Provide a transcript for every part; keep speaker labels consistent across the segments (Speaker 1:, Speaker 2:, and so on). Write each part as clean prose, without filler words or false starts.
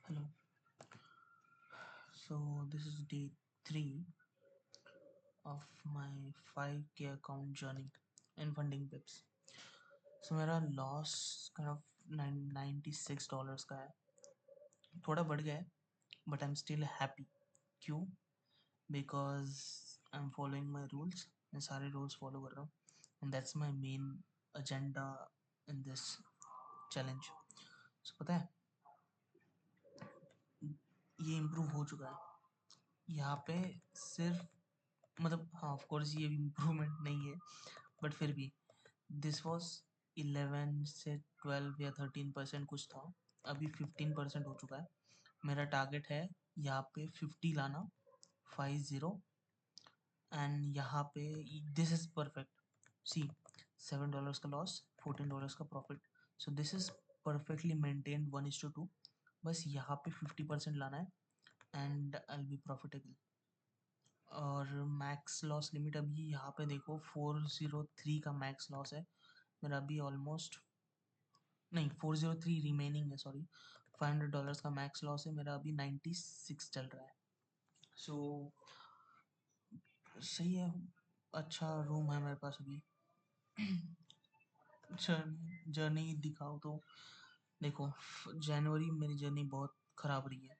Speaker 1: Hello. So this is day 3 of my 5K account journey in funding pips. So मेरा loss kind of $96 का है. थोड़ा बढ़ गया है but I'm still happy. क्यों? Because I'm following my rules. मैं सारे rules follow कर रहा हूँ and that's my main agenda in this challenge. So पता है ये improve हो चुका है. यहाँ पे सिर्फ मतलब हाँ ऑफ कोर्स ये इम्प्रूवमेंट नहीं है बट फिर भी दिस वॉज 11 से 12 या 13% कुछ था. अभी 15% हो चुका है. मेरा टारगेट है यहाँ पे 50 लाना 50 एंड यहाँ पे दिस इज परफेक्ट. सी $7 का लॉस $14 का profit. So this is perfectly maintained 1:2. बस यहाँ पे 50% लाना है and I will be profitable. और मैक्स लॉस लिमिट अभी यहाँ पे देखो 403 का मैक्स लॉस है मेरा अभी ऑलमोस्ट. नहीं 403 रिमेनिंग है सॉरी. $500 का मैक्स लॉस है मेरा अभी 96 चल रहा है. सो सही है. अच्छा रूम है मेरे पास अभी. जर्नी दिखाओ तो देखो जनवरी मेरी जर्नी बहुत ख़राब रही है.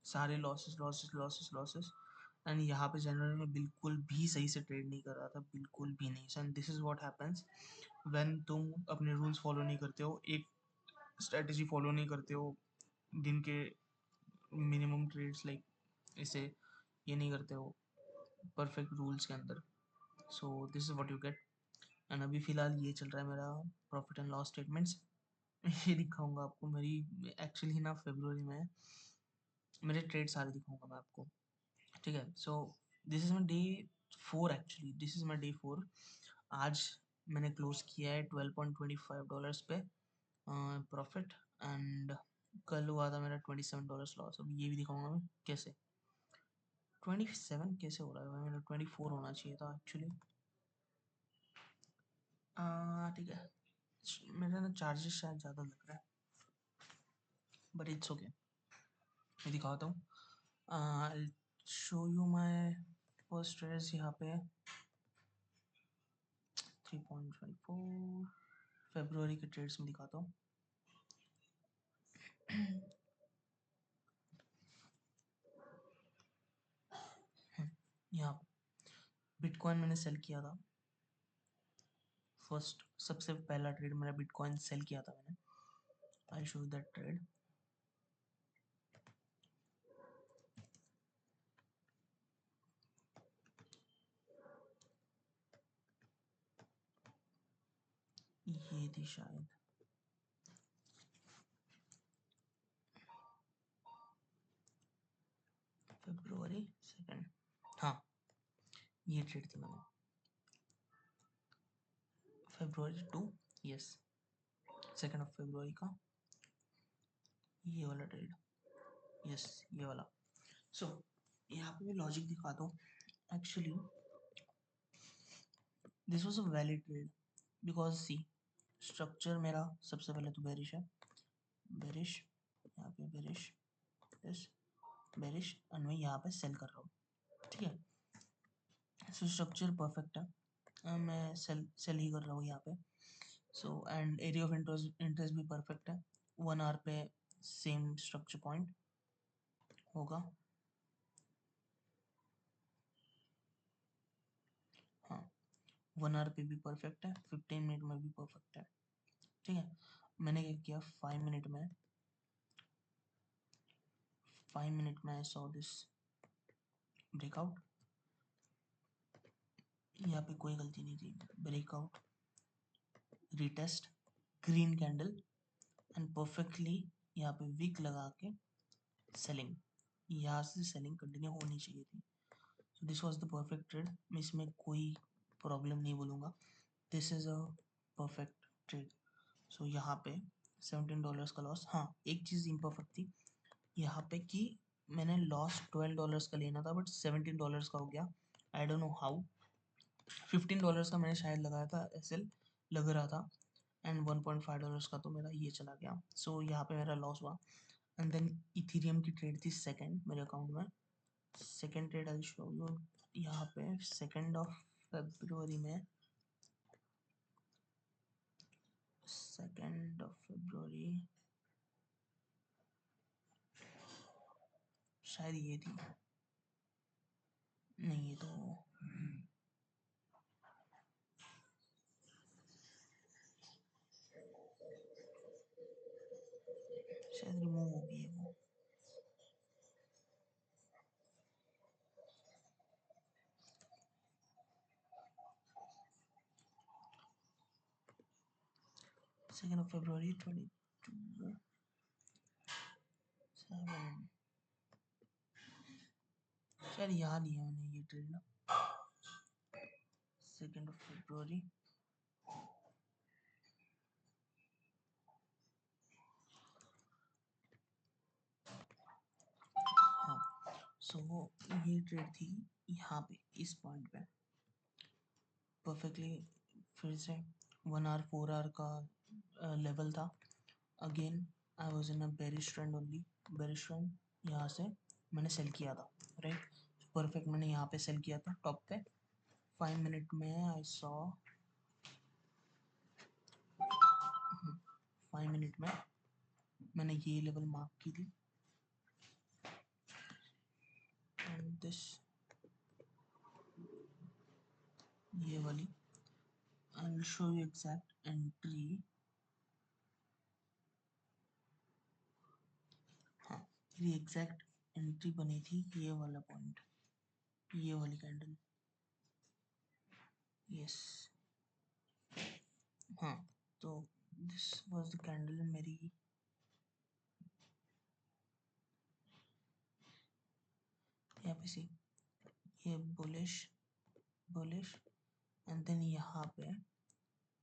Speaker 1: सारे losses losses losses losses and यहाँ पे जनवरी में बिल्कुल भी सही से ट्रेड नहीं कर रहा था. बिल्कुल भी नहीं. And this is what happens when तुम अपने रूल्स फॉलो नहीं करते हो. एक स्ट्रेटजी फॉलो नहीं करते हो दिन के मिनिमम ट्रेड्स लाइक इसे ये नहीं करते हो परफेक्ट रूल्स के अंदर. So this is what you get. And अभी फ़िलहाल ये चल रहा है मेरा प्रॉफिट एंड लॉस स्टेटमेंट्स. ये दिखाऊंगा आपको मेरी एक्चुअली ना फरवरी में मेरे ट्रेड सारे दिखाऊंगा मैं आपको. ठीक है. So this is my day 4. Actually this is my day 4. आज मैंने क्लोज किया है $12.25 पे प्रॉफिट एंड कल हुआ था मेरा $27 लॉस. अब ये भी दिखाऊंगा मैं कैसे. 27 कैसे हो रहा है भाई. मेरा 24 होना चाहिए था एक्चुअली. ठीक है. मेरा ना चार्जेस शायद ज़्यादा लग रहा है बट इट्स ओके. मैं दिखाता हूँ. I show you my first trades यहाँ पे 3.24 फरवरी के ट्रेड्स में दिखाता हूँ. यहाँ बिटकॉइन मैंने सेल किया था. फर्स्ट सबसे पहला ट्रेड मेरा बिटकॉइन सेल किया था मैंने. I show that trade. ये थी शायद फरवरी 2. हाँ ये ट्रेड थी मैंने February 2. यस 2 फरवरी का ये वाला ट्रेड. यस ये वाला. सो यहाँ पे मैं लॉजिक दिखाता हूँ. Actually this was a valid trade because see structure मेरा सबसे पहले तो बेरिश है. बेरिश यहाँ पे बेरिश यस बेरिश एंड मैं यहाँ पे सेल कर रहा हूँ. ठीक है. सो स्ट्रक्चर परफेक्ट है. मैं सेल ही कर रहा हूँ यहाँ पे. So and area of interest भी परफेक्ट है. 1 आवर पे सेम स्ट्रक्चर पॉइंट होगा. हाँ 1 आवर पे भी परफेक्ट है. 15 मिनट में भी परफेक्ट है. ठीक है. मैंने क्या किया 5 मिनट में आई सॉ दिस ब्रेकआउट. यहाँ पे कोई गलती नहीं थी. Breakout retest green candle and perfectly यहाँ पे विक लगा के सेलिंग. यहाँ से सेलिंग कंटिन्यू होनी चाहिए थी. So this was the perfect trade. मैं इसमें कोई प्रॉब्लम नहीं बोलूँगा. This is a perfect trade. So यहाँ पे $17 का लॉस. हाँ एक चीज़ इम्परफेक्ट थी यहाँ पे कि मैंने लॉस $12 का लेना था बट $17 का हो गया. I don't know how. $15 का मैंने शायद लगाया था एसएल लग रहा था एंड $1.5 का तो मेरा ये चला गया. सो यहाँ पे मेरा लॉस हुआ एंड देन इथेरियम की ट्रेड थी सेकंड मेरे अकाउंट में। Second trade I show you यहाँ पे 2 फरवरी में। 2 फरवरी शायद ये थी, नहीं ये तो शायद रिमूव हो गई है वो। सेकेंड ऑफ फरवरी 22 7 शायद याद ही है मैंने ये ट्रेड ना। 2 फरवरी हाँ। सो ये ट्रेड थी यहाँ पे इस पॉइंट पे परफेक्टली। फिर से 1 आवर 4 आवर का लेवल था। Again I was in a bearish trend only, bearish trend. यहाँ से मैंने सेल किया था, राइट। परफेक्ट मैंने यहाँ पे सेल किया था टॉप पे। 5 मिनट में आई सॉ 5 मिनट में मैंने ये लेवल मार्क की थी एंड दिस ये वाली। I will show you exact entry. हाँ, ये एग्जैक्ट एंट्री बनी थी ये वाला पॉइंट, ये वाली कैंडल। यस हाँ, तो दिस वाज द कैंडल मेरी। यहाँ पे सी ये बुलिश बुलिश एंड देन यहाँ पे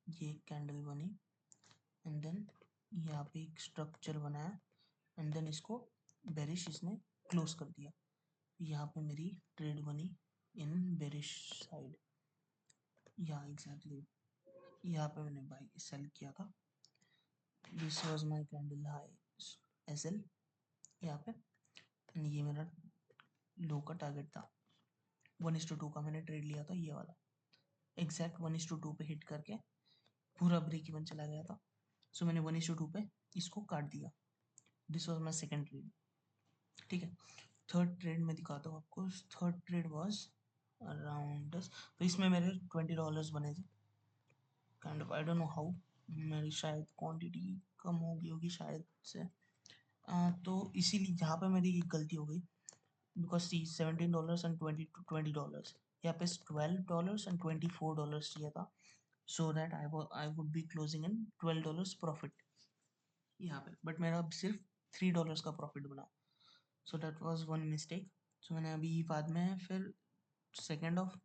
Speaker 1: ये कैंडल बनी एंड देन यहाँ पे एक स्ट्रक्चर बनाया एंड देन इसको बेरिश इसने क्लोज कर दिया। यहाँ पे मेरी ट्रेड बनी इन बेरिश साइड। यहाँ एग्जैक्टली यहाँ पे मैंने बाई सेल किया था। This was my candle high SL यहाँ पे एंड ये मेरा लो का टारगेट था। 1:2 का मैंने ट्रेड लिया था ये वाला, एग्जैक्ट 1:2 पे हिट करके पूरा ब्रेक इवन चला गया था। सो मैंने 1:2 पे इसको काट दिया। This was my second trade, ठीक है। थर्ड ट्रेड में दिखाता हूँ आपको। थर्ड ट्रेड वाज अराउंड, तो इसमें मेरे $20 बने थे kind of. I don't know how, मेरी शायद क्वांटिटी कम हो गई होगी शायद से। तो इसीलिए यहाँ पे मेरी एक गलती हो गई बिकॉज सी $17 एंड $20 यहाँ पे $12 एंड $24 चाहिए था। So that I would be closing in $12 profit यहाँ पे, बट मेरा अब सिर्फ $3 का प्रॉफिट बना। So that was one mistake. So मैंने अभी बाद में फिर second of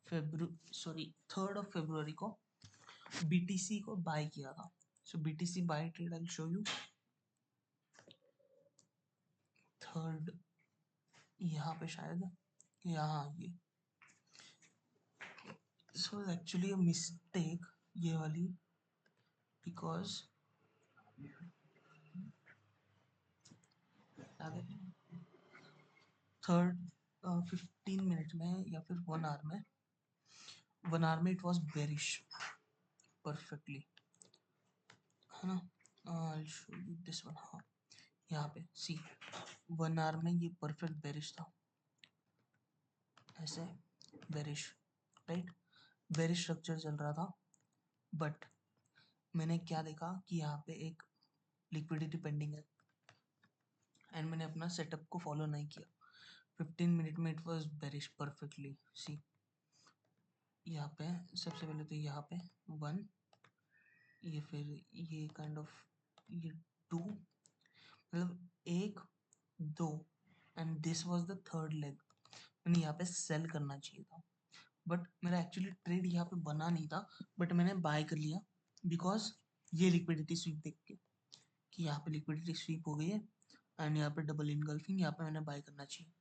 Speaker 1: February sorry 3rd of February को BTC को बाय किया था। So BTC buy trade I show you. Third यहाँ पे शायद यहाँ ये सो एक्चुअली अ मिस्टेक ये वाली बिकॉज थर्ड 15 मिनट में या फिर 1 आवर में इट वॉज बेरिश परफेक्टली, है ना। I'll show you this one। हाँ, यहाँ पे सी 1 आवर में ये परफेक्ट बेरिश था, ऐसे बेरिश, राइट। बेरिश स्ट्रक्चर चल रहा था बट मैंने क्या देखा कि यहाँ पे एक लिक्विडिटी पेंडिंग है एंड मैंने अपना सेटअप को फॉलो नहीं किया। 15 मिनट में इट वॉज बेरिश परफेक्टली। सी यहाँ पे सबसे पहले तो यहाँ पे 1, ये फिर ये काइंड ऑफ ये 2, मतलब 1 2 and this was the third leg. मैंने यहाँ पे सेल करना चाहिए था बट मेरा एक्चुअली ट्रेड यहाँ पे बना नहीं था, बट मैंने बाय कर लिया बिकॉज ये लिक्विडिटी स्वीप देख के कि यहाँ पे लिक्विडिटी स्वीप हो गई है एंड यहाँ पे डबल इनगल्फिंग, यहाँ पे मैंने बाय करना चाहिए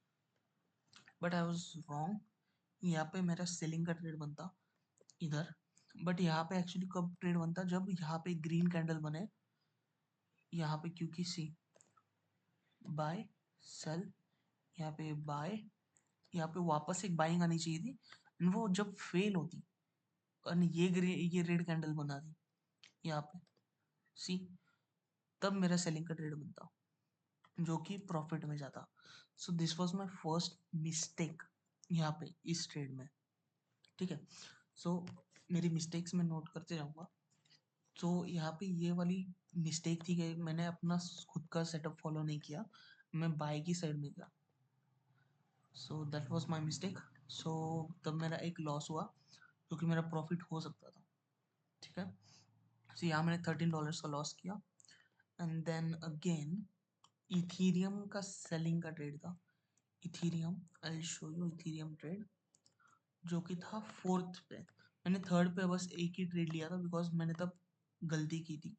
Speaker 1: बट आई वाज रॉन्ग। यहाँ पे मेरा सेलिंग का ट्रेड बनता इधर, बट यहाँ पे एक्चुअली कब ट्रेड बनता जब यहाँ पे ग्रीन कैंडल बने यहाँ पे, क्योंकि सी बाय सेल, यहाँ पे बाय, यहाँ पे वापस एक बाइंग आनी चाहिए थी, and वो जब फेल होती और ये रेड कैंडल बना दी यहाँ पे, सी, तब मेरा सेलिंग का ट्रेड बनता जो कि प्रॉफिट में जाता। सो this was my first mistake यहाँ पे इस ट्रेड में, ठीक है। सो मेरी मिस्टेक्स में नोट करते जाऊंगा। तो यहाँ पे ये वाली मिस्टेक थी कि मैंने अपना खुद का सेटअप फॉलो नहीं किया, मैं बाय की साइड में गया। So that was my mistake. So तब मेरा एक लॉस हुआ क्योंकि मेरा प्रॉफिट हो सकता था, ठीक है। सो यहाँ मैंने $13 का लॉस किया। एंड देन अगेन इथीरियम का सेलिंग का ट्रेड था। Ethereum, I will show you Ethereum trade जो कि था फोर्थ पे। मैंने थर्ड पे बस एक ही ट्रेड लिया था बिकॉज मैंने तब गलती की थी।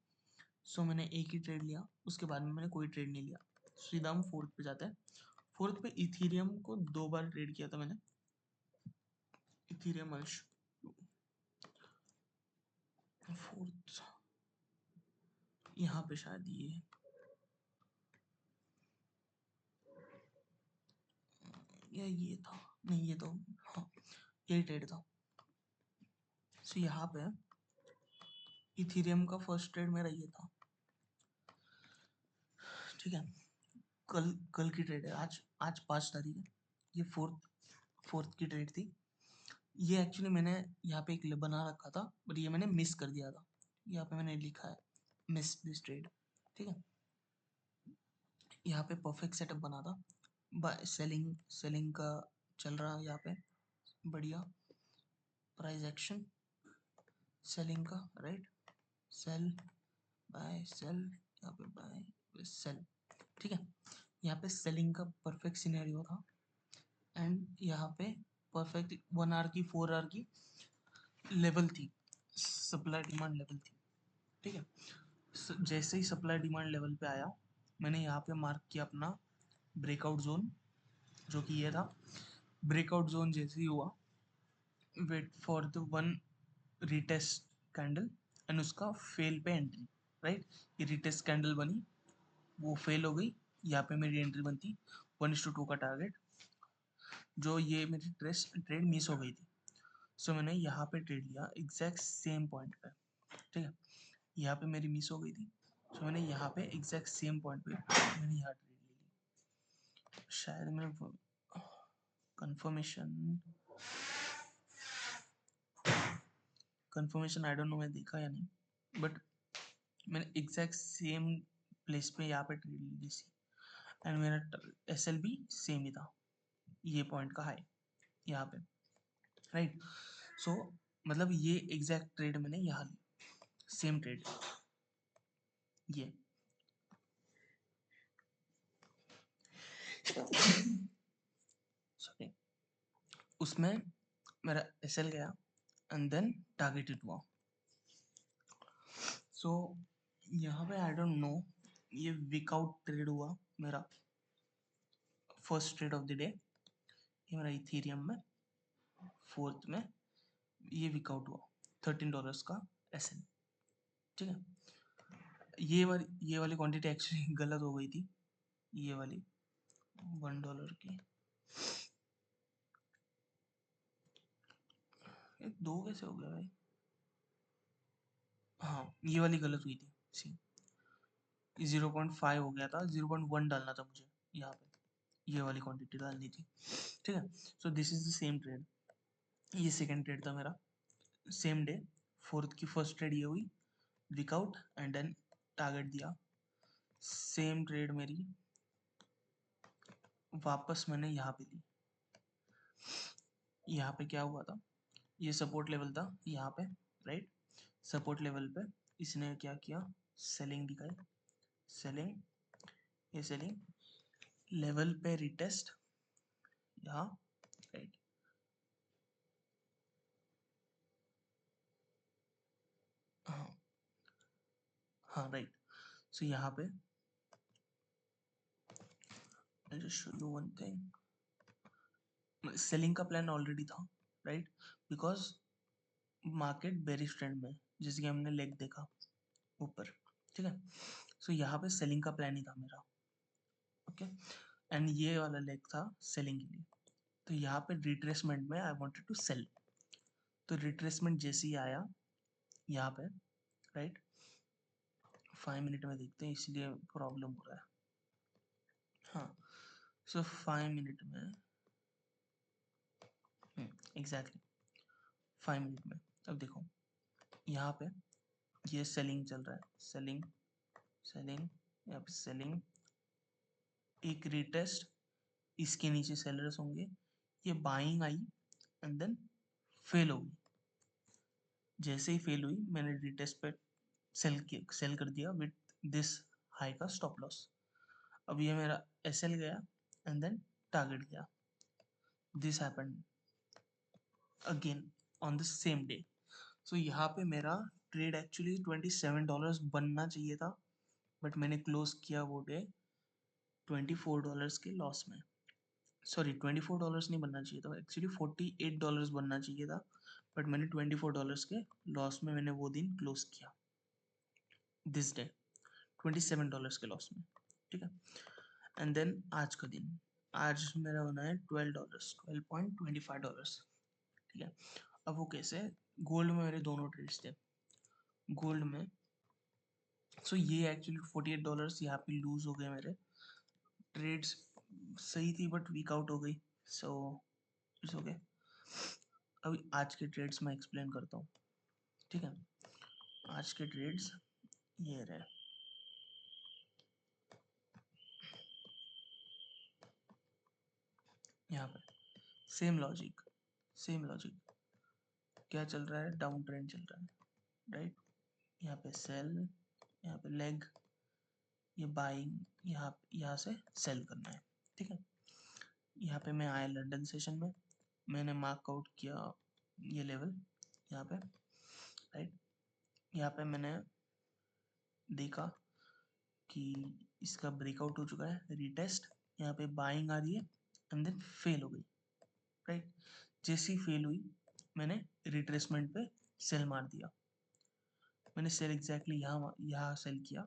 Speaker 1: सो मैंने एक ही ट्रेड लिया, उसके बाद में मैंने कोई ट्रेड नहीं लिया। सीधा हम फोर्थ पे जाते हैं। फोर्थ पे इथीरियम को 2 बार ट्रेड किया था मैंने। इथीरियम फोर्थ यहाँ पे शायद ये था, नहीं ये तो, हाँ यही ट्रेड था। सो यहाँ पे इथीरियम का फर्स्ट ट्रेड मेरा ये था, ठीक है। कल कल की ट्रेड है, आज आज 5 तारीख है, ये फोर्थ फोर्थ की ट्रेड थी। ये एक्चुअली मैंने यहाँ पे एक बना रखा था बट ये मैंने मिस कर दिया था। यहाँ पे मैंने लिखा है मिस दिस ट्रेड, ठीक है। यहाँ पे परफेक्ट सेटअप बना था, बाय सेलिंग सेलिंग का चल रहा है यहाँ पे बढ़िया। प्राइस एक्शन सेलिंग का, राइट, सेल बाय सेल, यहाँ पे बाय सेल, ठीक है। यहाँ पे सेलिंग का परफेक्ट सिनेरियो था। एंड यहाँ पे परफेक्ट 1 आवर की 4 आवर की लेवल थी, सप्लाई डिमांड लेवल थी, ठीक है। जैसे ही सप्लाई डिमांड लेवल पे आया, मैंने यहाँ पे मार्क किया अपना ब्रेकआउट जोन, जो कि ये था। ब्रेकआउट जोन जैसे ही हुआ, wait for the one retest candle and उसका फेल पे एंट्री, राइट। ये रिटेस्ट कैंडल बनी, वो फेल हो गई, यहाँ पे मेरी एंट्री बनती 1:2 का टारगेट, जो ये मेरी ट्रेड मिस हो गई थी। सो मैंने यहाँ पे ट्रेड लिया एग्जैक्ट सेम पॉइंट पे, ठीक है। यहाँ पे मेरी मिस हो गई थी, सो मैंने यहाँ पे एग्जैक्ट सेम पॉइंट पे मैंने यहाँ ट्रेड ले ली। शायद मैंने confirmation confirmation I don't know, मैं देखा या नहीं, बट मैंने एग्जैक्ट सेम प्लेस पे यहाँ पे ट्रेड ली थी। एंड मेरा SL भी सेम ही था, ये पॉइंट का हाई यहाँ पे, राइट। सो मतलब ये एग्जैक्ट ट्रेड मैंने यहाँ ली, सेम ट्रेड ये। सॉरी, उसमें मेरा SL गया एंड देन टारगेट हिट हुआ। सो यहाँ पे आई डोंट नो, ये विकआउट ट्रेड हुआ मेरा, first trade off the day. ये मेरा इथेरियम में फोर्थ में ये विकआउट हुआ, $13 का SL, ठीक है। ये वाली क्वांटिटी एक्चुअली गलत हो गई थी, ये वाली $1 की। ये दो कैसे हो गया भाई? हाँ ये वाली गलत हुई थी, सी 0.5 हो गया था, 0.1 डालना था मुझे यहाँ पे, ये वाली क्वांटिटी डालनी थी, ठीक है। So this is the same trade, ये सेकंड ट्रेड था मेरा सेम डे। फोर्थ की फर्स्ट ट्रेड ये हुई, विकआउट एंड देन टारगेट दिया, सेम ट्रेड मेरी वापस मैंने यहाँ पे ली। यहाँ पे क्या हुआ था, ये सपोर्ट लेवल था यहाँ पे, राइट। सपोर्ट लेवल पे इसने क्या किया, सेलिंग दिखाई, सेलिंग, ये सेलिंग लेवल पे रिटेस्ट यहाँ, राइट। हाँ हाँ राइट। सो यहाँ पे I'll just show you one thing, selling का प्लान ऑलरेडी था, right, because market bearish trend में, जैसे कि हमने लेग देखा ऊपर, ठीक है। सो यहाँ पे सेलिंग का प्लान ही था मेरा, ओके, एंड ये वाला लेग था सेलिंग के लिए। तो यहाँ पे रिट्रेसमेंट में आई वांटेड टू सेल, तो रिट्रेसमेंट जैसे ही आया यहाँ पे, राइट, 5 मिनट में देखते हैं इसलिए प्रॉब्लम हो रहा है। हाँ, सो 5 मिनट में एग्जैक्टली 5 मिनट में, अब देखो यहाँ पे ये सेलिंग चल रहा है, सेलिंग सेलिंग, यहाँ पे सेलिंग, एक रिटेस्ट, इसके नीचे सेलर्स होंगे, ये buying I and then fail हो गई। जैसे ही फेल हुई मैंने रिटेस्ट पे सेल कर दिया विथ दिस हाई का स्टॉप लॉस। अब ये मेरा एसएल गया एंड देन टारगेट गया। This happened again on the same day. So यहाँ पे मेरा ट्रेड एक्चुअली $27 बनना चाहिए था, बट मैंने क्लोज किया वो डे $24 के लॉस में। सॉरी, $24 नहीं बनना चाहिए था, एक्चुअली $48 बनना चाहिए था, बट मैंने $24 के लॉस में मैंने वो दिन क्लोज किया, दिस डे $27 के लॉस में, ठीक है। एंड देन आज का दिन, आज मेरा बना है $12, $12.25, ठीक है। अब वो कैसे, गोल्ड में मेरे दोनों ट्रेड्स थे, गोल्ड में, सो ये एक्चुअली $48 यहाँ पे लूज हो गए मेरे ट्रेड्स, सही थी बट वीक आउट हो गई, सो इट्स ओके। अभी आज के ट्रेड्स मैं एक्सप्लेन करता हूँ, ठीक है। आज के ट्रेड्स ये रहे, यहाँ पे सेम लॉजिक, सेम लॉजिक, क्या चल रहा है, डाउन ट्रेंड चल रहा है, राइट। यहाँ पे सेल, यहाँ पे लेग, ये बाइंग, यहाँ से सेल करना है, ठीक है। यहाँ पे मैं आया लंदन सेशन में, मैंने मार्क आउट किया ये लेवल यहाँ पे, राइट। यहाँ पे मैंने देखा कि इसका ब्रेकआउट हो चुका है, रीटेस्ट, यहाँ पे बाइंग आ रही है एंड देन फेल हो गई, राइट। जैसी फेल हुई मैंने रिट्रेसमेंट पे सेल मार दिया, मैंने सेल एग्जैक्टली यहाँ सेल किया,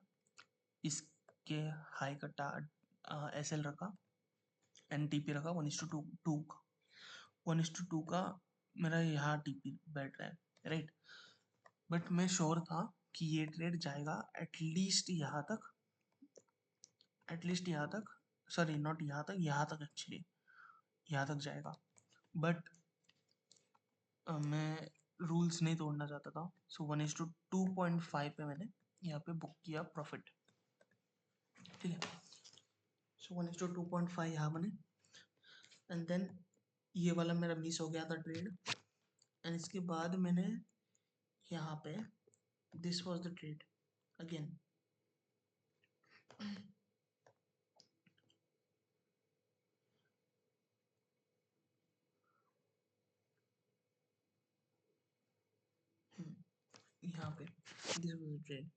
Speaker 1: इसके हाई का एसएल रखा, एनटीपी रखा 1:2 का, 1:2 का मेरा यहाँ टीपी बैठ रहा है, राइट। बट मैं श्योर था कि ये ट्रेड जाएगा एटलीस्ट यहाँ तक, एटलीस्ट यहाँ तक, सॉरी नॉट यहाँ तक, यहाँ तक एक्चुअली, यहाँ तक जाएगा, बट मैं रूल्स नहीं तोड़ना चाहता था, सो 1:2.5 पे मैंने यहाँ पे बुक किया प्रॉफिट, ठीक है। सो 1:2.5 यहाँ बने एंड देन ये वाला मेरा मिस हो गया था ट्रेड, एंड इसके बाद मैंने यहाँ पे this was the trade again, यहाँ पे दिस वाज द ट्रेड,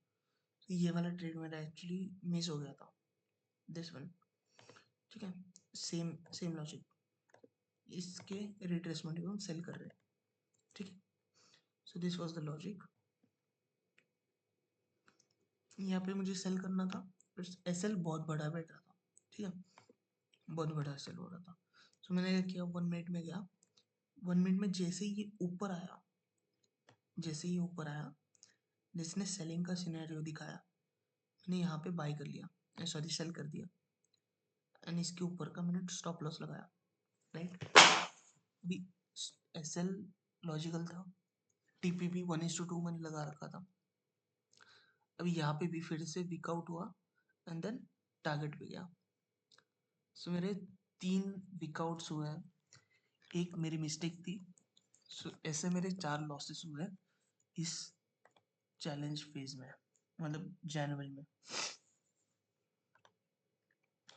Speaker 1: ये वाला ट्रेड मेरा एक्चुअली मिस हो गया था, दिस वन, ठीक है। सेम सेम लॉजिक, इसके रिट्रेसमेंट को हम सेल कर रहे हैं, ठीक है। सो दिस वाज द लॉजिक, यहाँ पे मुझे सेल करना था, एसएल बहुत बड़ा बैठ रहा था, ठीक है, बहुत बड़ा एसएल हो रहा था। सो मैंने क्या किया, 1 मिनट में गया, 1 मिनट में जैसे ही ये ऊपर आया, जैसे ही ऊपर आया, जिसने सेलिंग का सिनेरियो दिखाया, मैंने यहाँ पे बाई कर लिया, सॉरी सेल कर दिया, एंड इसके ऊपर का मैंने स्टॉप लॉस लगाया, राइट। अभी एसएल लॉजिकल था, टीपीपी 1:2 मैंने लगा रखा था, अभी यहाँ पे भी फिर से विकआउट हुआ एंड देन टारगेट पे गया। सो मेरे 3 विकआउट्स हुए हैं, एक मेरी मिस्टेक थी, सो ऐसे मेरे 4 लॉसेस हुए इस चैलेंज फेज में, मतलब जनवरी में।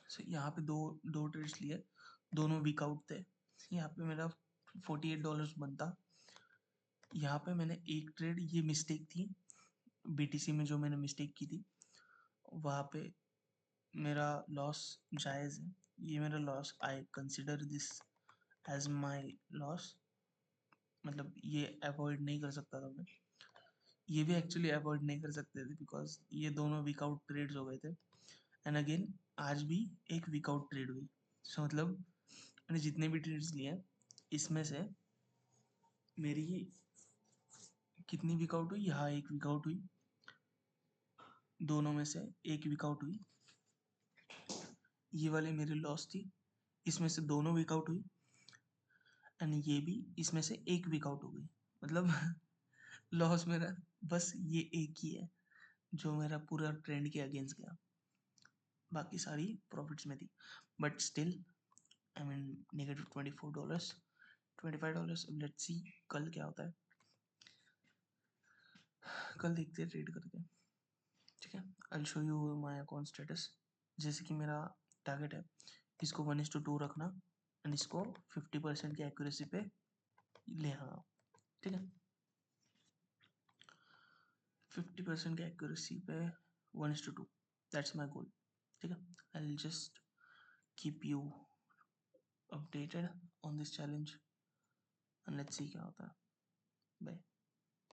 Speaker 1: सो यहाँ पे दो दो ट्रेड्स लिए, दोनों विकआउट थे, यहाँ पे मेरा $48 बनता, यहाँ पे मैंने एक ट्रेड, ये मिस्टेक थी बीटीसी में जो मैंने मिस्टेक की थी, वहाँ पे मेरा लॉस जायज़ है, ये मेरा loss, I consider this as my loss, मतलब ये अवॉइड नहीं कर सकता था मैं, ये भी एक्चुअली अवॉइड नहीं कर सकते थे बिकॉज ये दोनों विकआउट ट्रेड्स हो गए थे, एंड अगेन आज भी एक वीकआउट ट्रेड हुई। सो मतलब मैंने जितने भी ट्रेड्स लिए इसमें से मेरी कितनी वीकआउट हुई, यहाँ एक वीकआउट हुई, दोनों में से एक वीकआउट हुई, ये वाले मेरी लॉस थी, इसमें से दोनों वीकआउट हुई, एंड ये भी इसमें से एक वीकआउट हो गई। मतलब लॉस मेरा बस ये एक ही है जो मेरा पूरा ट्रेंड के अगेंस्ट गया, बाकी सारी प्रॉफिट्स में थी। But still I mean -$24, $25। अब लेट्स सी कल क्या होता है, कल देखते हैं ट्रेड करके। ठीक है, आई show you my account status. जैसे कि मेरा टारगेट है इसको 1:2 रखना एंड इसको 50% की एक्यूरेसी पे ले आना। ठीक है, 50% की एक्यूरेसी पे 1:2, दैट्स माई गोल। ठीक है, I will just keep you updated on this challenge and let's see क्या होता है। बाय।